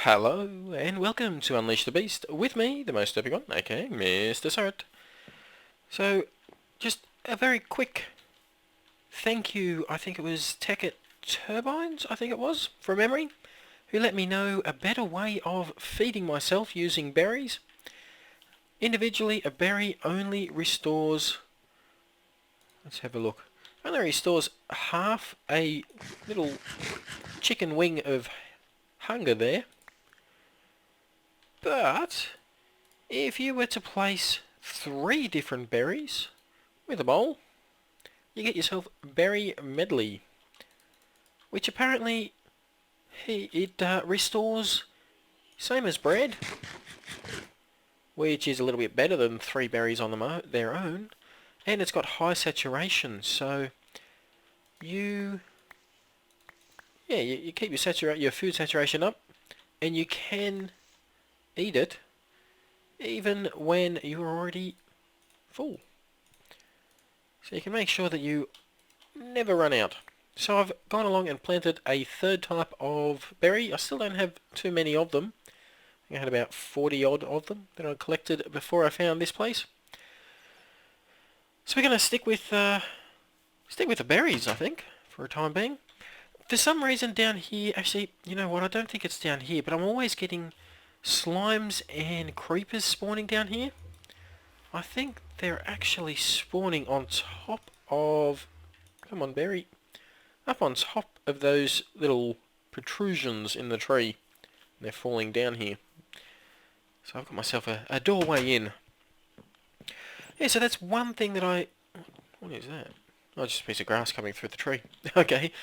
Hello and welcome to Unleash the Beast with me, the most derpy one, aka MrSuryt. So, just a very quick thank you. I think it was Tech Turbines, I think it was, from memory, who let me know a better way of feeding myself using berries. Individually, a berry only restores, let's have a look, only restores half a little chicken wing of hunger there. But if you were to place 3 different berries with a bowl, you get yourself berry medley, which apparently it restores same as bread, which is a little bit better than 3 berries on their own, and it's got high saturation, so you keep your food saturation up, and you can eat it even when you're already full. So you can make sure that you never run out. So I've gone along and planted a 3rd type of berry. I still don't have too many of them. I had about 40 odd of them that I collected before I found this place. So we're going to stick with the berries, I think, for a time being. For some reason down here, actually, you know what, I don't think it's down here, but I'm always getting slimes and creepers spawning down here. I think they're actually spawning on top of... Come on, berry. Up on top of those little protrusions in the tree. They're falling down here. So I've got myself a doorway in. Yeah, so that's one thing that I... What is that? Oh, just a piece of grass coming through the tree. Okay.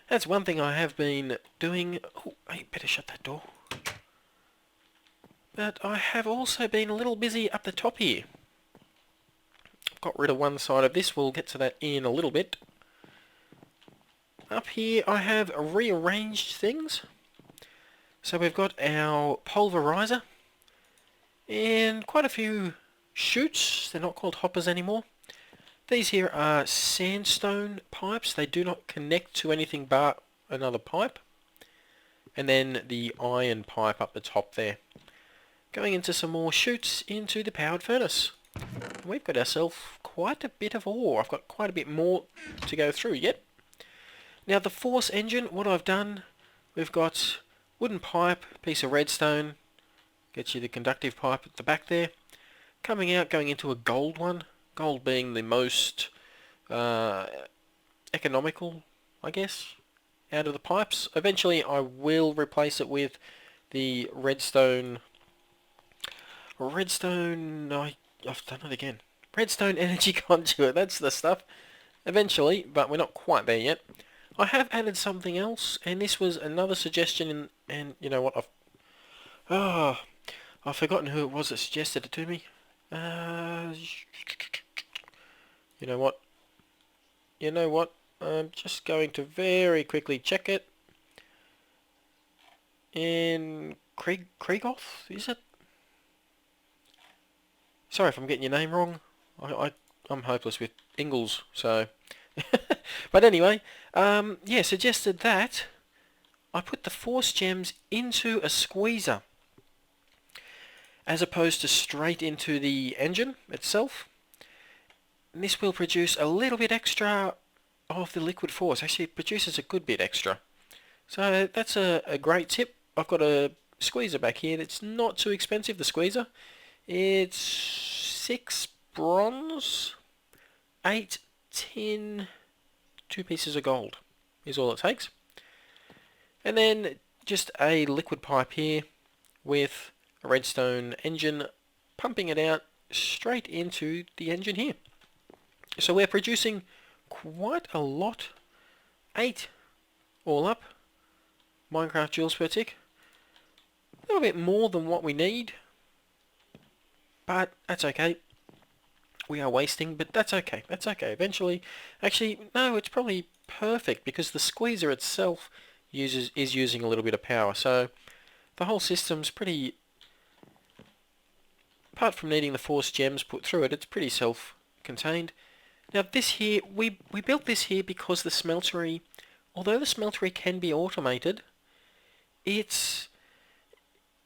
That's one thing I have been doing. Oh, I better shut that door. But I have also been a little busy up the top here. I've got rid of one side of this. We'll get to that in a little bit. Up here I have rearranged things. So we've got our pulverizer and quite a few chutes. They're not called hoppers anymore. These here are sandstone pipes. They do not connect to anything but another pipe. And then the iron pipe up the top there. Going into some more chutes into the powered furnace. We've got ourselves quite a bit of ore. I've got quite a bit more to go through yet. Now the force engine, what I've done, we've got wooden pipe, piece of redstone, gets you the conductive pipe at the back there. Coming out, going into a gold one. Gold being the most economical, I guess, out of the pipes. Eventually I will replace it with the redstone... I've done it again. Redstone energy conduit, that's the stuff. Eventually, but we're not quite there yet. I have added something else, and this was another suggestion, and you know what, I've forgotten who it was that suggested it to me. You know what, I'm just going to very quickly check it. And Krigoth, is it? Sorry if I'm getting your name wrong. I'm hopeless with Ingalls, so... But anyway, yeah, suggested that I put the force gems into a squeezer as opposed to straight into the engine itself. And this will produce a little bit extra of the liquid force. Actually, it produces a good bit extra. So that's a great tip. I've got a squeezer back here that's not too expensive, the squeezer. It's 6 bronze, 8 tin, 2 pieces of gold is all it takes. And then just a liquid pipe here with a redstone engine pumping it out straight into the engine here. So we're producing quite a lot, 8 all up, Minecraft joules per tick. A little bit more than what we need, but that's okay. We are wasting, but that's okay. That's okay. Eventually, actually, no, it's probably perfect because the squeezer itself is using a little bit of power. So the whole system's pretty, apart from needing the force gems put through it, it's pretty self-contained. Now this here, we built this here because the smeltery, although the smeltery can be automated, it's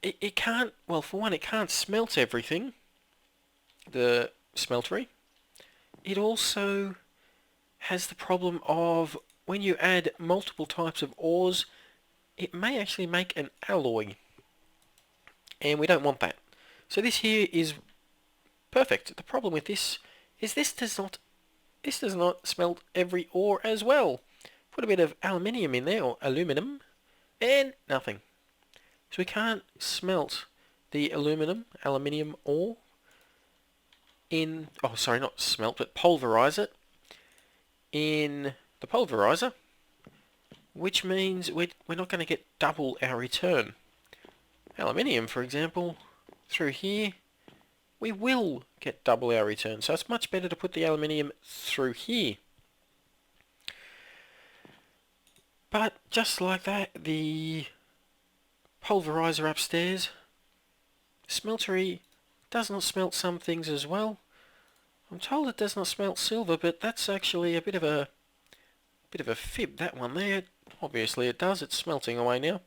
it can't, well, for one, it can't smelt everything, the smeltery. It also has the problem of when you add multiple types of ores, it may actually make an alloy, and we don't want that. So this here is perfect. The problem with this is this does not smelt every ore as well. Put a bit of aluminium in there, or aluminum, and nothing. So we can't smelt the aluminium ore in, oh sorry, not smelt, but pulverize it in the pulverizer, which means we're not going to get double our return. Aluminium, for example, through here, we will get double our return. So it's much better to put the aluminium through here. But just like that, the pulverizer upstairs, smeltery does not smelt some things as well. I'm told it does not smelt silver, but that's actually a bit of a fib, that one there. Obviously it does, it's smelting away now.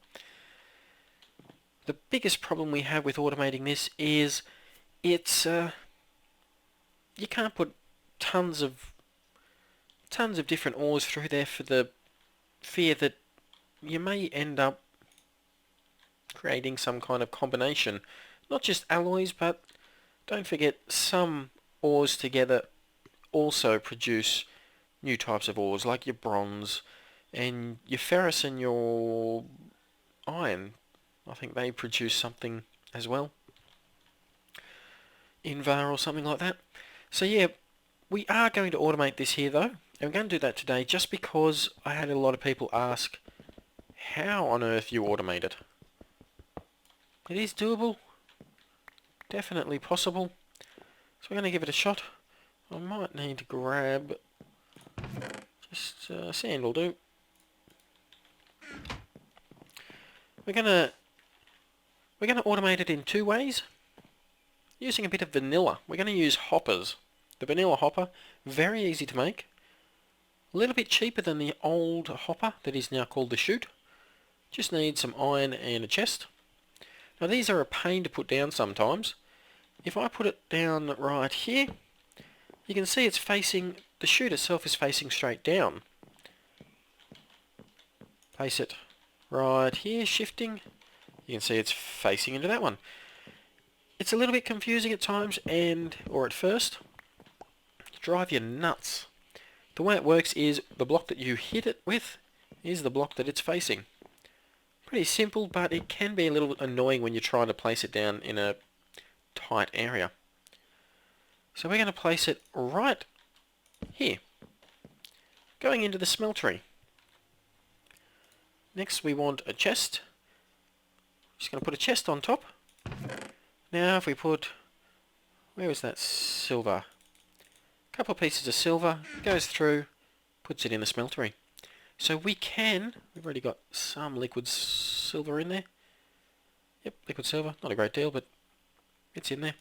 The biggest problem we have with automating this is it's you can't put tons of different ores through there for the fear that you may end up creating some kind of combination. Not just alloys, but don't forget some ores together also produce new types of ores, like your bronze and your ferrous and your iron. I think they produce something as well. Invar or something like that. So yeah, we are going to automate this here though, and we're going to do that today just because I had a lot of people ask how on earth you automate it. It is doable, definitely possible, so we're going to give it a shot. I might need to grab just sand will do. We're going to automate it in two ways. Using a bit of vanilla. We're going to use hoppers. The vanilla hopper, very easy to make. A little bit cheaper than the old hopper that is now called the chute. Just need some iron and a chest. Now these are a pain to put down sometimes. If I put it down right here, you can see it's facing, the chute itself is facing straight down. Place it right here, shifting. You can see it's facing into that one. It's a little bit confusing at times, or at first, drive you nuts. The way it works is the block that you hit it with is the block that it's facing. Pretty simple, but it can be a little annoying when you're trying to place it down in a tight area. So we're going to place it right here, going into the smeltery. Next we want a chest. Just going to put a chest on top. Now if we put, where is that silver? A couple of pieces of silver, goes through, puts it in the smeltery. So we've already got some liquid silver in there. Yep, liquid silver, not a great deal, but it's in there.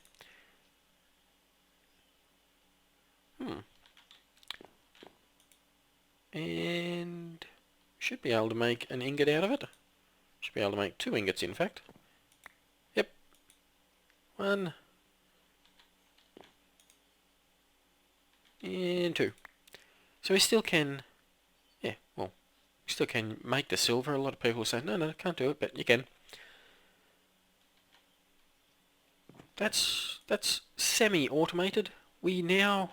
And should be able to make an ingot out of it. Should be able to make 2 ingots in fact. Yep. 1 and 2. So we still can, we still can make the silver. A lot of people say, no, can't do it, but you can. That's semi-automated. We now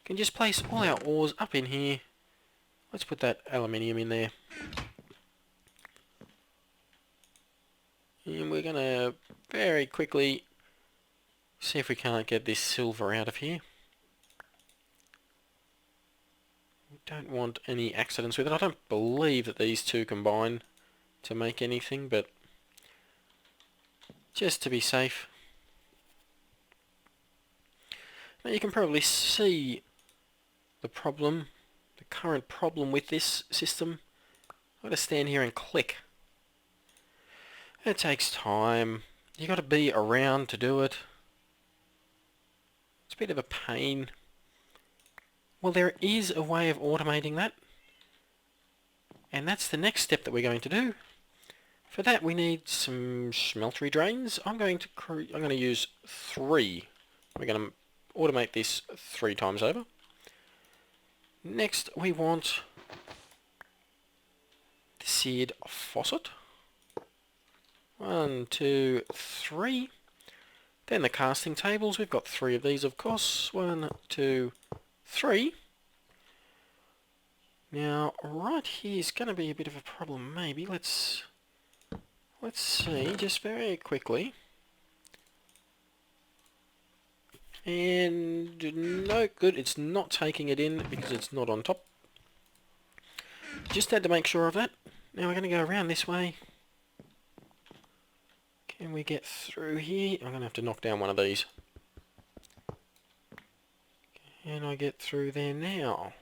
can just place all our ores up in here. Let's put that aluminium in there. And we're going to very quickly see if we can't get this silver out of here. We don't want any accidents with it. I don't believe that these two combine to make anything, but just to be safe. Now you can probably see the problem, the current problem with this system. I've got to stand here and click. It takes time. You've got to be around to do it. It's a bit of a pain. Well, there is a way of automating that. And that's the next step that we're going to do. For that we need some smeltery drains. I'm going to use 3. We're going to automate this 3 times over. Next we want the seared faucet. 1, 2, 3. Then the casting tables. We've got 3 of these, of course. 1, 2, 3. Now, right here is going to be a bit of a problem, maybe. Let's see, just very quickly. And no, good. It's not taking it in because it's not on top. Just had to make sure of that. Now we're going to go around this way. Can we get through here? I'm going to have to knock down one of these. Can I get through there now?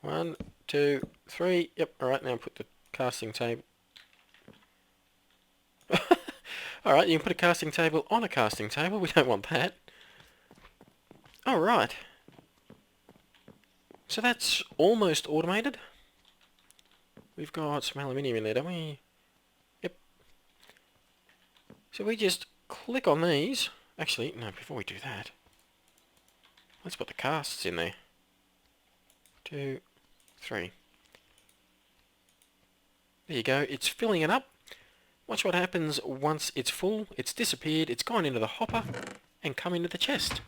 1, 2, 3. Yep, alright, now put the casting table. Alright, you can put a casting table on a casting table. We don't want that. Alright. So that's almost automated. We've got some aluminium in there, don't we? Yep. So we just click on these. Actually, no, before we do that, let's put the casts in there. 2, 3. There you go. It's filling it up. Watch what happens once it's full. It's disappeared. It's gone into the hopper and come into the chest.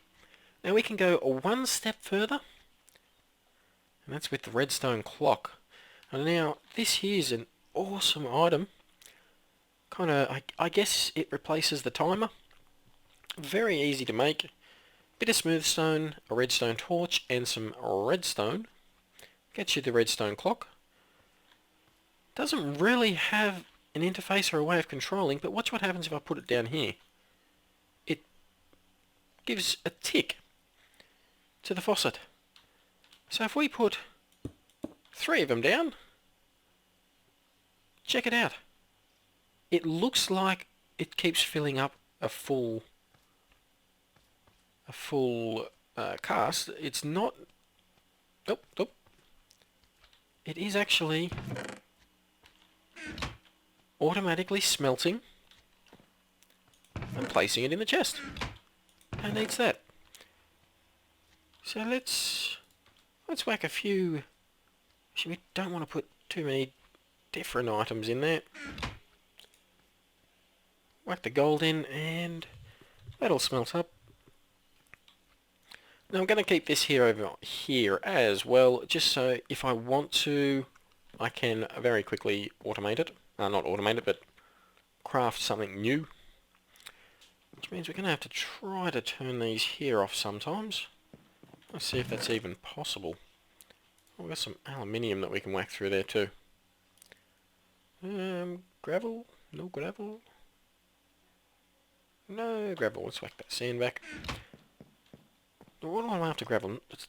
Now we can go 1 step further. And that's with the Redstone Clock. And now this here is an awesome item. I guess it replaces the timer. Very easy to make. Bit of smooth stone, a redstone torch, and some redstone. Gets you the Redstone Clock. Doesn't really have an interface or a way of controlling, but watch what happens if I put it down here. It gives a tick to the faucet. So if we put 3 of them down, check it out. It looks like it keeps filling up a full cast. It's not. Oh. It is actually automatically smelting and placing it in the chest. Who needs that? So let's whack a few. Actually, we don't want to put too many different items in there. Whack the gold in and that'll smelt up. Now I'm going to keep this here over here as well, just so if I want to, I can very quickly automate it. Not automate it, but craft something new. Which means we're going to have to try to turn these here off sometimes. Let's see if that's even possible. Oh, we've got some aluminium that we can whack through there too. Gravel? No gravel? No gravel. Let's whack that sand back. What do I want after gravel? It's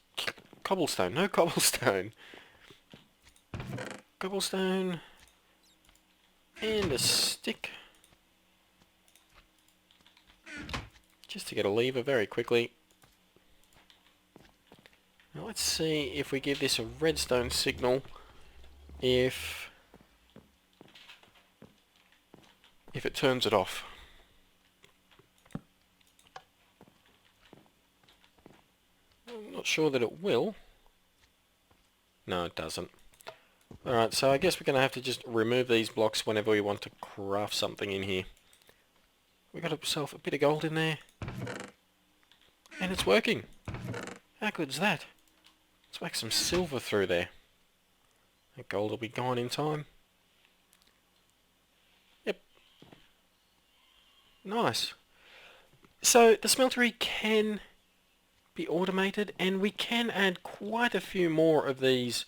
cobblestone. No cobblestone. Cobblestone. And a stick. Just to get a lever very quickly. Now let's see if we give this a redstone signal. If it turns it off. I'm not sure that it will. No, it doesn't. Alright, so I guess we're going to have to just remove these blocks whenever we want to craft something in here. We got ourselves a bit of gold in there. And it's working. How good's that? Let's whack some silver through there. That gold will be gone in time. Yep. Nice. So the smeltery can be automated, and we can add quite a few more of these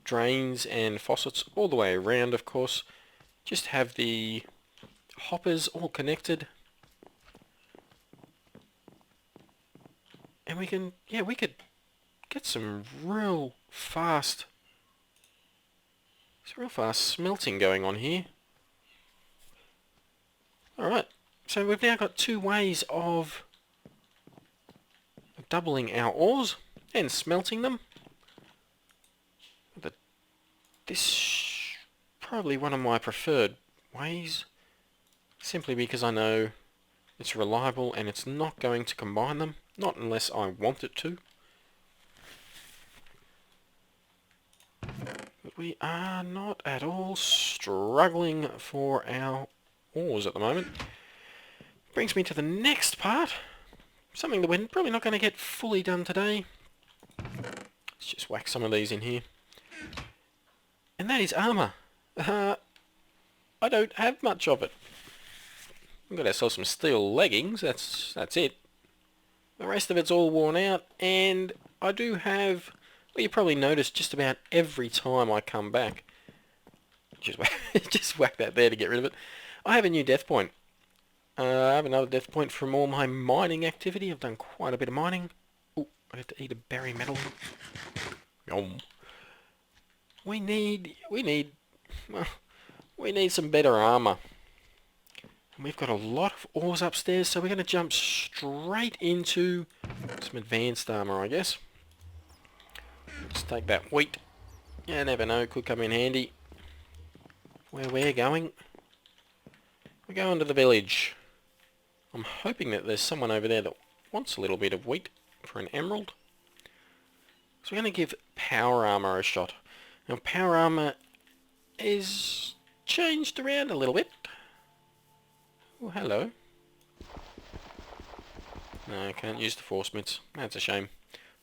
drains and faucets all the way around, of course. Just have the hoppers all connected, and we could get some real fast smelting going on here. Alright, so we've now got 2 ways of doubling our ores and smelting them. This probably one of my preferred ways, simply because I know it's reliable and it's not going to combine them, not unless I want it to. But we are not at all struggling for our ores at the moment. Brings me to the next part, something that we're probably not going to get fully done today. Let's just whack some of these in here. And that is armour. I don't have much of it. We've got ourselves some steel leggings, that's it. The rest of it's all worn out, and I do have, well, you probably noticed just about every time I come back, just whack that there to get rid of it, I have a new death point. I have another death point from all my mining activity. I've done quite a bit of mining. Oh, I have to eat a berry metal. Yum. We need some better armour. And we've got a lot of ores upstairs, so we're going to jump straight into some advanced armour, I guess. Let's take that wheat. You never know, could come in handy. Where we're going. We're going to the village. I'm hoping that there's someone over there that wants a little bit of wheat for an emerald. So we're going to give power armour a shot. Now power armour is changed around a little bit. Oh, hello. No, I can't use the force mitts. That's a shame.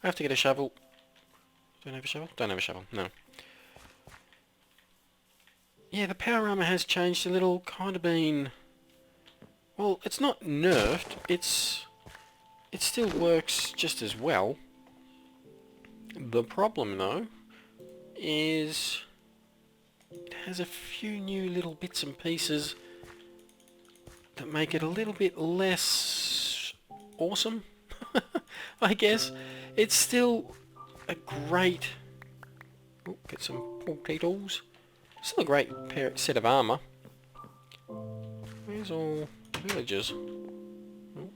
I have to get a shovel. Don't have a shovel? Don't have a shovel, no. Yeah, the power armour has changed a little, kind of been... Well, it's not nerfed, it still works just as well. The problem, though, is it has a few new little bits and pieces that make it a little bit less awesome, I guess. It's still a great... Oh, get some potatoes. Still a great set of armour. Where's all villagers? Oh.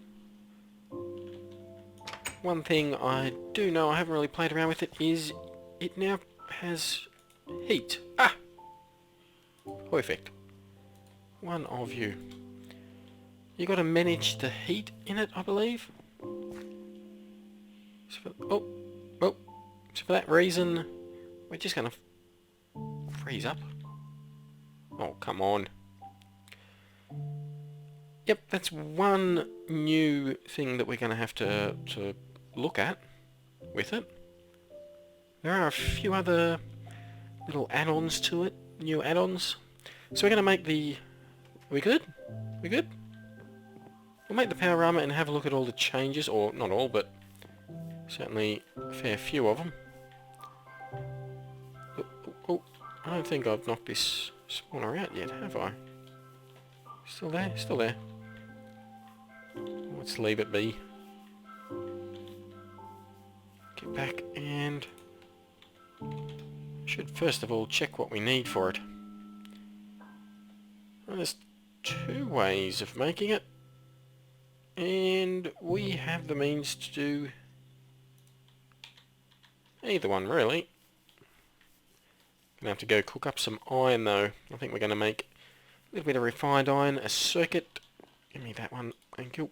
One thing I do know, I haven't really played around with it, is it now has heat. Ah! Perfect. One of you. You got to manage the heat in it, I believe. So so for that reason, we're just going to freeze up. Oh, come on. Yep, that's one new thing that we're going to have to look at with it. There are a few other little add-ons to it, new add-ons. So we're going to make the... Are we good? We good? We'll make the power armour and have a look at all the changes, or not all, but certainly a fair few of them. Oh, I don't think I've knocked this spawner out yet, have I? Still there? Still there. Let's leave it be. Get back and... should first of all check what we need for it. Well, there's two ways of making it. And we have the means to do either one, really. Gonna have to go cook up some iron, though. I think we're gonna make a little bit of refined iron, a circuit. Give me that one, thank you.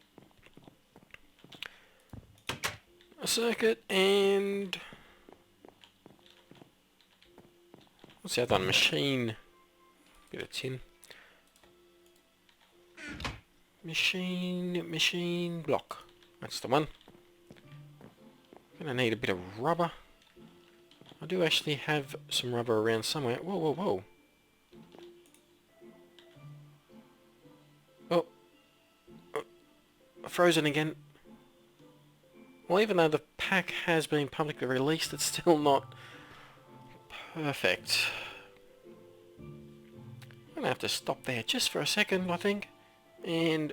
A circuit and... what's the other one? Machine. Bit of tin. Machine block. That's the one. Gonna need a bit of rubber. I do actually have some rubber around somewhere. Whoa, whoa, whoa. Oh. Frozen again. Well, even though the pack has been publicly released, it's still not perfect. I'm gonna have to stop there just for a second, I think, and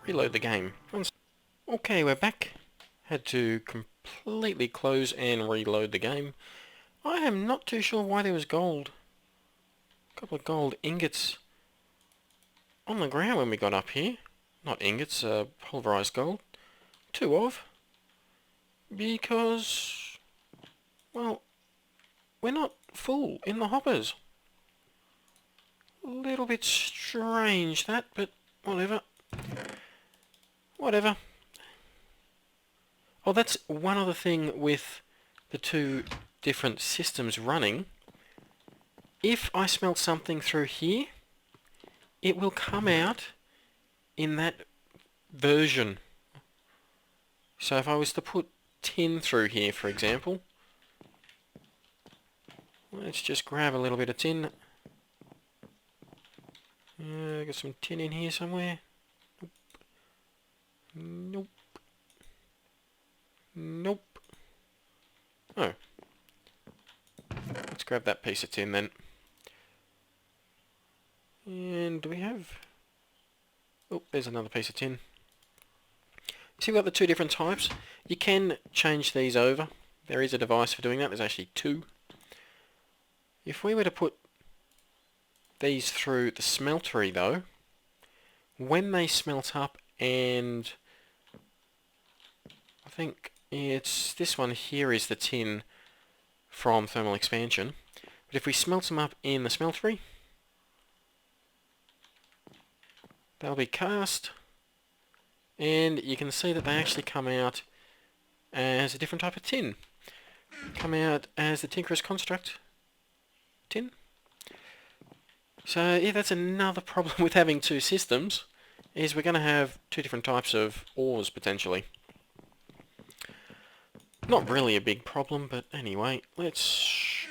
reload the game. Okay, we're back. Had to completely close and reload the game. I am not too sure why there was gold. A couple of gold ingots on the ground when we got up here. Not ingots, pulverized gold. Two of. Because, well, we're not full in the hoppers. little bit strange, that, but whatever. Whatever. Oh, that's one other thing with the two different systems running. If I smelt something through here, it will come out in that version. So if I was to put tin through here, for example, let's just grab a little bit of tin. Got some tin in here somewhere. Nope. Nope. Oh. Let's grab that piece of tin then. And do we have... Oh, there's another piece of tin. See, we've got the two different types. You can change these over. There is a device for doing that. There's actually two. If we were to put these through the smeltery though, when they smelt up, and I think it's this one here is the tin from thermal expansion, but if we smelt them up in the smeltery, they'll be cast, and you can see that they actually come out as a different type of tin. Come out as the Tinkerer's Construct tin. So yeah, that's another problem with having two systems, is we're going to have two different types of ores potentially. Not really a big problem, but anyway, let's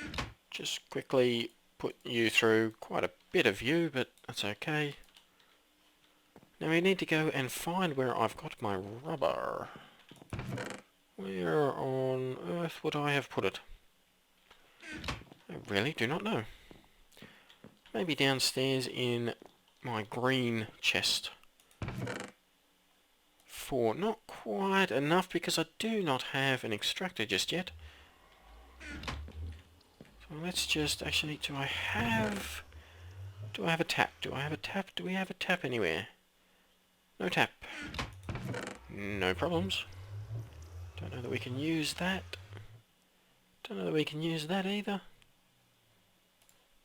just quickly put you through quite a bit of you, but that's okay. Now we need to go and find where I've got my rubber. Where on earth would I have put it? I really do not know. Maybe downstairs in my green chest. For not quite enough, because I do not have an extractor just yet. So let's just actually, do I have a tap? Do I have a tap? Do we have a tap anywhere? No tap. No problems. Don't know that we can use that. Don't know that we can use that either.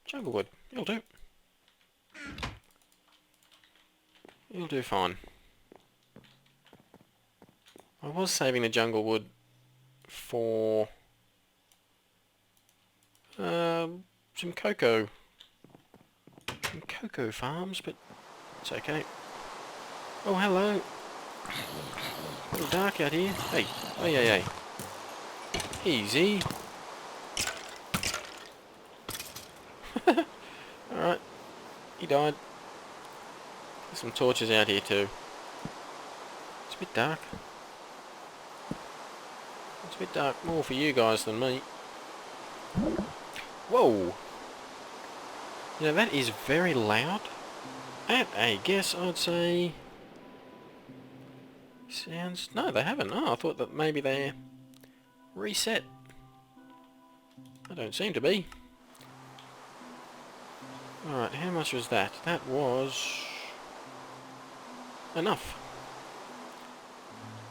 Jungle wood. You'll do. You'll do fine. I was saving the jungle wood for some cocoa. Some cocoa farms, but it's okay. Oh, hello. A little dark out here. Hey, hey, hey, hey. Easy. Alright. He died. There's some torches out here too. It's a bit dark. It's a bit dark more for you guys than me. Whoa! You know, that is very loud. At a guess, I'd say... Sounds... No, they haven't. Oh, I thought that maybe they're reset. I don't seem to be. Alright, how much was that? That was... enough.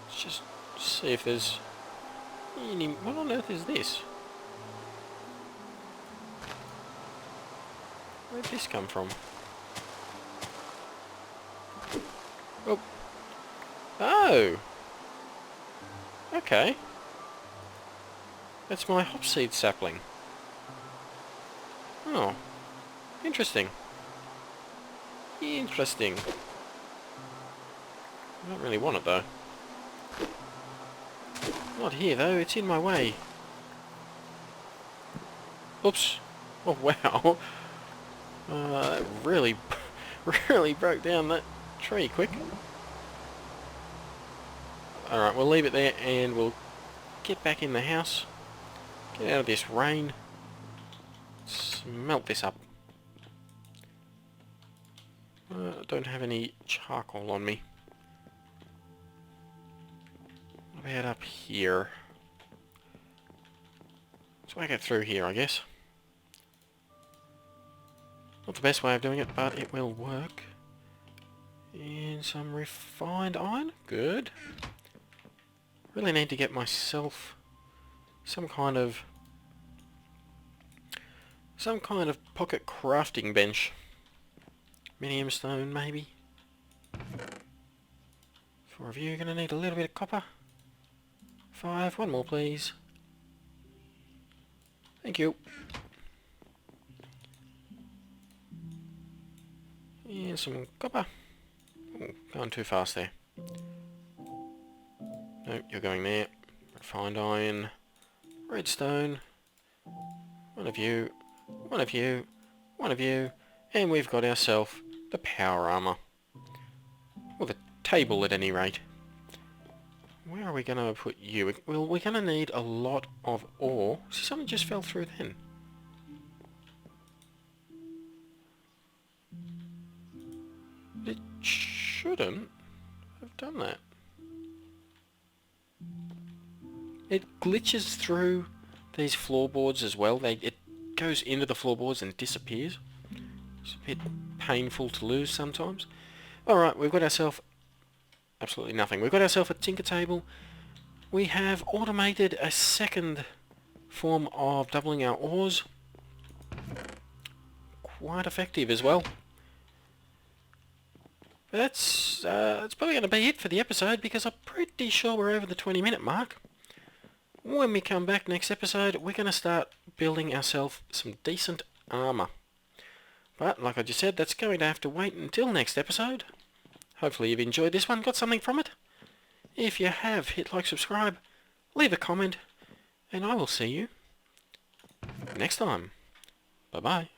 Let's just see if there's... any... What on earth is this? Where'd this come from? Oh! Oh! Okay. That's my hopseed sapling. Oh. Interesting. Interesting. I don't really want it though. Not here though, it's in my way. Oops. Oh wow. That really, really broke down that tree quick. Alright, we'll leave it there and we'll get back in the house. Get out of this rain. Smelt this up. I don't have any charcoal on me. What about up here? Let's make it through here, I guess. Not the best way of doing it, but it will work. And some refined iron. Good. Really need to get myself some kind of pocket crafting bench. Minium stone, maybe. 4 of you. Gonna need a little bit of copper. 5. 1 more, please. Thank you. And some copper. Ooh, going too fast there. Nope, you're going there. Refined iron. Redstone. 1 of you. 1 of you. 1 of you. And we've got ourselves the power armor. Or the table at any rate. Where are we going to put you? Well, we're going to need a lot of ore. See, something just fell through then. It shouldn't have done that. It glitches through these floorboards as well. It goes into the floorboards and disappears. It's a bit painful to lose sometimes. Alright, we've got ourselves absolutely nothing. We've got ourselves a tinker table. We have automated a second form of doubling our ores. Quite effective as well. But that's probably going to be it for the episode, because I'm pretty sure we're over the 20-minute mark. When we come back next episode, we're going to start building ourselves some decent armour. But, like I just said, that's going to have to wait until next episode. Hopefully you've enjoyed this one, got something from it. If you have, hit like, subscribe, leave a comment, and I will see you next time. Bye-bye.